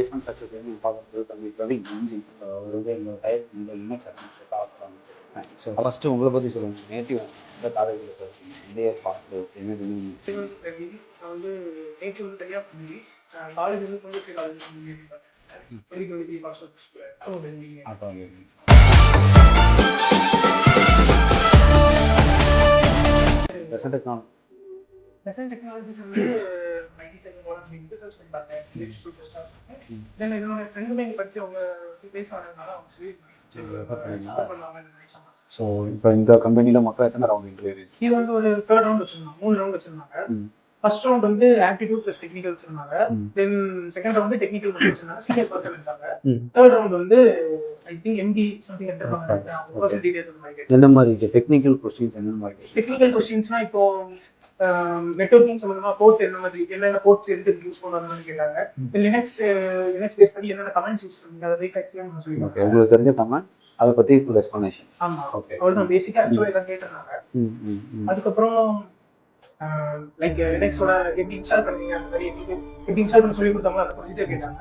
Basement structure பார்க்கும்போது complete வந்து இன்ஜி ஒரு வந்து எங்கள் டயர் இந்த யூனிட் பார்க்குறாங்க. ஸோ ஃபஸ்ட்டு உங்களை பற்றி சொல்லுங்கள். நேட்டிவ் எந்த காலேஜில் சொல்லுங்கள், இதே பார்த்து என்ன நான் வந்து நேட்டிவ் வந்து தனியாக பண்ணி காலேஜ் வந்து பொலிட்டிக்கல் காலேஜ் ப்ரெசன்ட் டெக்னாலஜிஸ் வந்து தென் என்னோட ஃப்ரெண்டுமே இங்கே படிச்சு அவங்க பேஸ் ஆனதுனால அவங்க ஸோ இப்போ இந்த கம்பெனியில் மொத்தம் எத்தனை ரவுண்ட் இன்டர்வியூ? இது வந்து ஒரு 3rd ரவுண்ட் வச்சிருந்தாங்க, 3 ரவுண்ட் வச்சிருந்தாங்க. ஃபர்ஸ்ட் ரவுண்ட் வந்து ஆப்டிடியூட் ப்ளஸ் டெக்னிக்கல் வச்சிருந்தாங்க. தென் செகண்ட் ரவுண்ட் டெக்னிக்கல் மட்டும் வச்சிருந்தாங்க, சீனியர் பர்சன் இருந்தாங்க. 3rd ரவுண்ட் வந்து ஐ திங்க் எம்டி சம்திங் எடுத்துப்பாங்க. என்ன மாதிரி டெக்னிக்கல் கொஸ்டின்ஸ் என்ன மாதிரி? டெக்னிக்கல் கொஸ்டின்ஸ்னா இப்போ நெட்வொர்க்கிங் சம்பந்தமா போர்ட் என்ன மாதிரி என்னென்ன போர்ட்ஸ் எடுத்து யூஸ் பண்ணுவாங்கன்னு கேட்டாங்க. லினக்ஸ் பேஸ் பண்ணி என்னென்ன கமெண்ட்ஸ் யூஸ் பண்ணுங்க அதை ரீஃபேக்ஸ்லாம் சொல்லுவாங்க. ஓகே, உங்களுக்கு தெரிஞ்ச கமெண்ட் அதை பற்றி ஃபுல் எக்ஸ்ப்ளனேஷன். ஆமா, ஓகே, அவ்வளோதான் பேசிக்காக ஆக்சுவலாக எல்லாம் கேட்டிருந்தாங்க. அதுக்கப்புறம் லைக் லினக்ஸோட எப்படி இன்ஸ்டால் பண்ணுவீங்க அந்த மாதிரி எப்படி இன்ஸ்டால் பண்ண சொல்லி கொடுத்தாங்களோ அதை ப்ரொசீஜர் கேட்டாங்க.